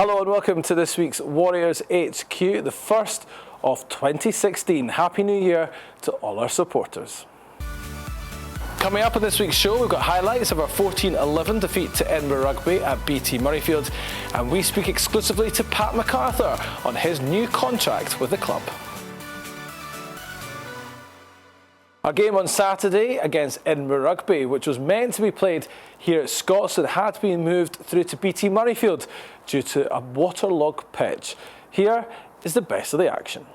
Hello and welcome to this week's Warriors HQ, the first of 2016. Happy New Year to all our supporters. Coming up on this week's show, we've got highlights of our 14-11 defeat to Edinburgh Rugby at BT Murrayfield, and we speak exclusively to Pat MacArthur on his new contract with the club. Our game on Saturday against Edinburgh Rugby, which was meant to be played here at Scotstoun, had been moved through to BT Murrayfield due to a waterlogged pitch. Here is the best of the action.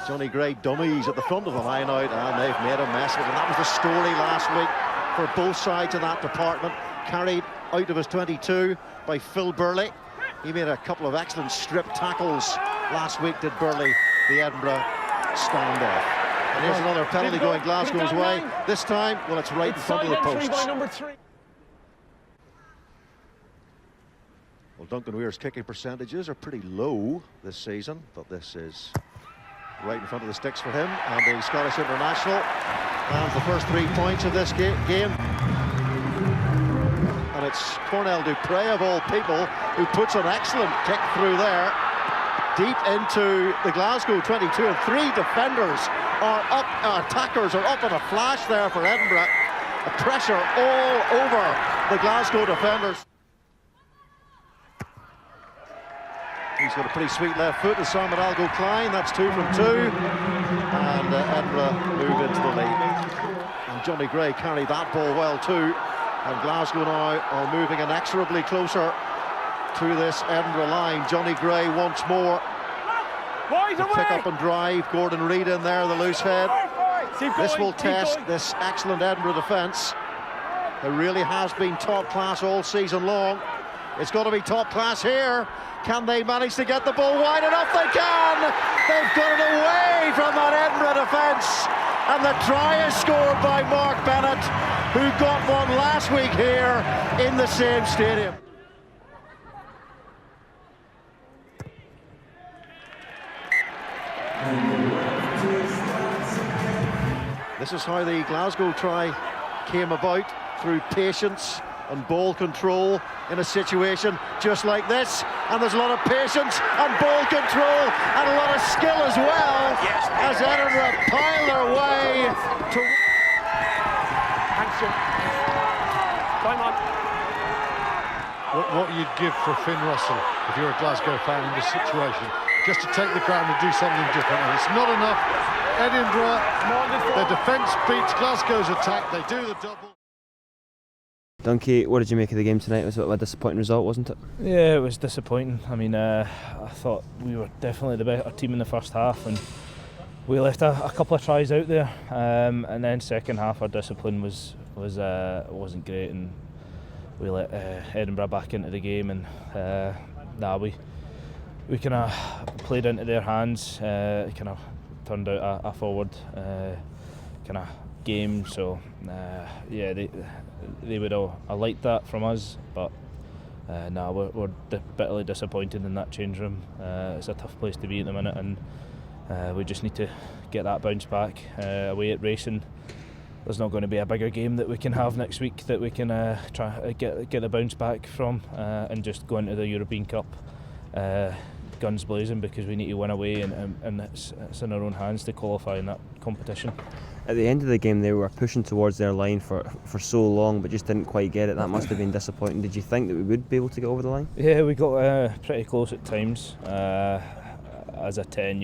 Johnny Gray dummies at the front of the line out, and they've made a mess of it. And that was the story last week for both sides of that department. Carried out of his 22 by Phil Burley. He made a couple of excellent strip tackles last week, did Burley, the Edinburgh standoff. And here's another penalty going Glasgow's way. This time, well, it's right in front of the posts. Well, Duncan Weir's kicking percentages are pretty low this season, but this is right in front of the sticks for him, and the Scottish international lands the first 3 points of this game. And it's Cornell Dupre, of all people, who puts an excellent kick through there, deep into the Glasgow 22, and three defenders are up, attackers are up in a flash there for Edinburgh. A pressure all over the Glasgow defenders. He's got a pretty sweet left foot, and Simon Algo Klein, that's 2 from 2. And Edinburgh move into the lead. And Johnny Gray carried that ball well too. And Glasgow now are moving inexorably closer to this Edinburgh line. Johnny Gray once more. Pick up and drive. Gordon Reid in there, the loose head. This will test this excellent Edinburgh defence. It really has been top class all season long. It's got to be top class here. Can they manage to get the ball wide enough? They can! They've got it away from that Edinburgh defence. And the try is scored by Mark Bennett, who got one last week here in the same stadium. This is how the Glasgow try came about, through patience and ball control in a situation just like this, and there's a lot of patience and ball control and a lot of skill as well, as Edinburgh pile their way to... Time on. What you'd give for Finn Russell if you're a Glasgow fan in this situation, just to take the ground and do something different. And it's not enough. Edinburgh, their defence beats Glasgow's attack, they do the double. Dunky, what did you make of the game tonight? It was a disappointing result, wasn't it? Yeah, it was disappointing. I mean, I thought we were definitely the better team in the first half, and we left a couple of tries out there. And then second half, our discipline wasn't great, and we let Edinburgh back into the game. And we kind of played into their hands. It kind of turned out a forward kind of game. So yeah, they would all like that from us, but we're bitterly disappointed in that change room. It's a tough place to be at the minute, and we just need to get that bounce back. Away at Racing, there's not going to be a bigger game that we can have next week that we can try get the bounce back from, and just go into the European Cup guns blazing, because we need to win away, and it's in our own hands to qualify in that competition. At the end of the game, they were pushing towards their line for so long, but just didn't quite get it. That must have been disappointing. Did you think that we would be able to get over the line? Yeah, we got pretty close at times. As a 10,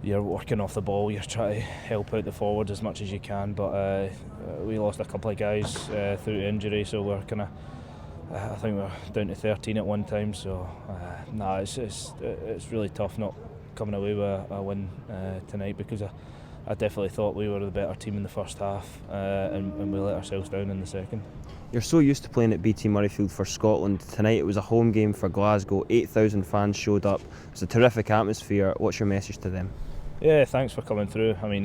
you're working off the ball, you're trying to help out the forwards as much as you can, but we lost a couple of guys through injury, so we're kind of, I think we're down to 13 at one time. So it's really tough not coming away with a win tonight, because I definitely thought we were the better team in the first half, and we let ourselves down in the second. You're so used to playing at BT Murrayfield for Scotland. Tonight it was a home game for Glasgow. 8,000 fans showed up. It was a terrific atmosphere. What's your message to them? Yeah, thanks for coming through. I mean,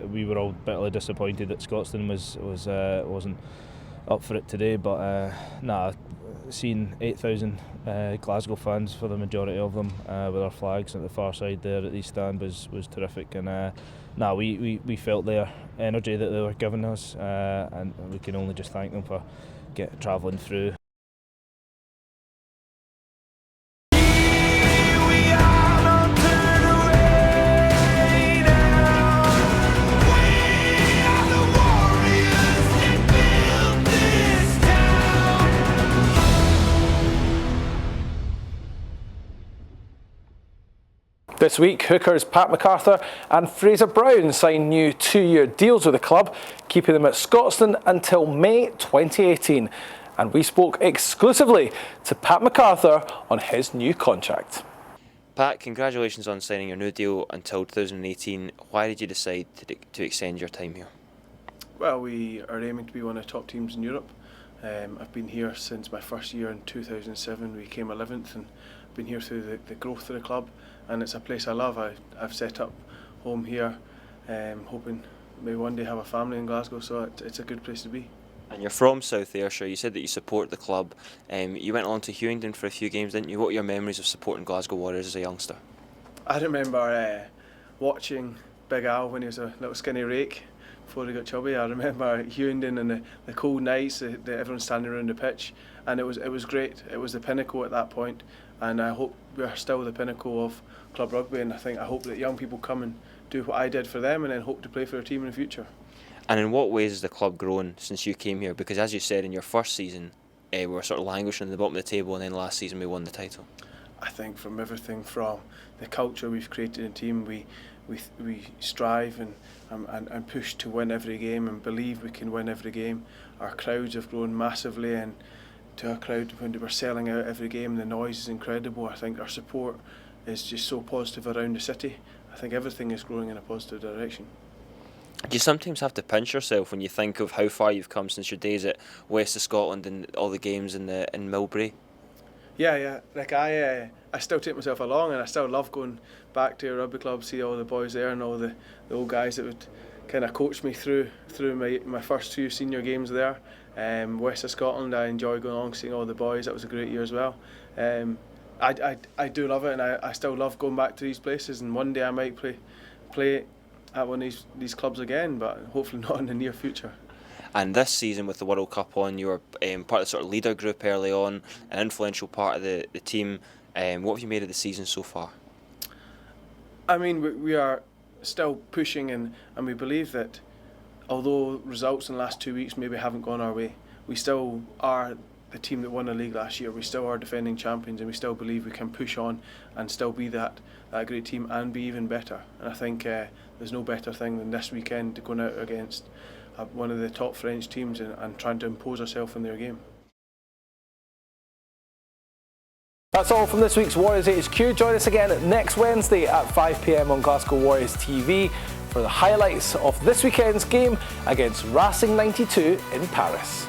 we were all bitterly disappointed that Scotstoun wasn't up for it today, but seeing 8,000 Glasgow fans, for the majority of them, with our flags at the far side there at the East Stand was terrific, and we felt their energy that they were giving us, and we can only just thank them for travelling through. This week, hookers Pat MacArthur and Fraser Brown signed new 2-year deals with the club, keeping them at Scotstoun until May 2018. And we spoke exclusively to Pat MacArthur on his new contract. Pat, congratulations on signing your new deal until 2018. Why did you decide to extend your time here? Well, we are aiming to be one of the top teams in Europe. I've been here since my first year in 2007. We came 11th, and I've been here through the growth of the club, and it's a place I love. I've set up home here, hoping maybe one day have a family in Glasgow, so it's a good place to be. And you're from South Ayrshire. You said that you support the club. You went along to Hewington for a few games, didn't you? What are your memories of supporting Glasgow Warriors as a youngster? I remember watching Big Al when he was a little skinny rake before he got chubby. I remember Hewington and the cold nights, everyone standing around the pitch, and it was great. It was the pinnacle at that point, and I hope we're still the pinnacle of club rugby, and I hope that young people come and do what I did for them, and then hope to play for their team in the future. And in what ways has the club grown since you came here? Because as you said, in your first season, we were sort of languishing at the bottom of the table, and then last season we won the title. I think from everything from the culture we've created in the team, we strive and push to win every game and believe we can win every game. Our crowds have grown massively, and to our crowd, when we're selling out every game, the noise is incredible. I think our support is just so positive around the city. I think everything is growing in a positive direction. Do you sometimes have to pinch yourself when you think of how far you've come since your days at West of Scotland and all the games in Milbury? Yeah. Like I still take myself along, and I still love going back to a rugby club, see all the boys there and all the old guys that would kind of coach me through my first 2 senior games there. West of Scotland, I enjoy going along, seeing all the boys. That was a great year as well. I do love it, and I still love going back to these places. And one day I might play at one of these clubs again, but hopefully not in the near future. And this season, with the World Cup on, you were part of the sort of leader group early on, an influential part of the team. What have you made of the season so far? I mean, we are still pushing, and we believe that although results in the last 2 weeks maybe haven't gone our way, we still are the team that won the league last year. We still are defending champions, and we still believe we can push on and still be that great team and be even better. And I think there's no better thing than this weekend going out against one of the top French teams and trying to impose ourselves in their game. That's all from this week's Warriors HQ. Join us again next Wednesday at 5 p.m. on Glasgow Warriors TV for the highlights of this weekend's game against Racing 92 in Paris.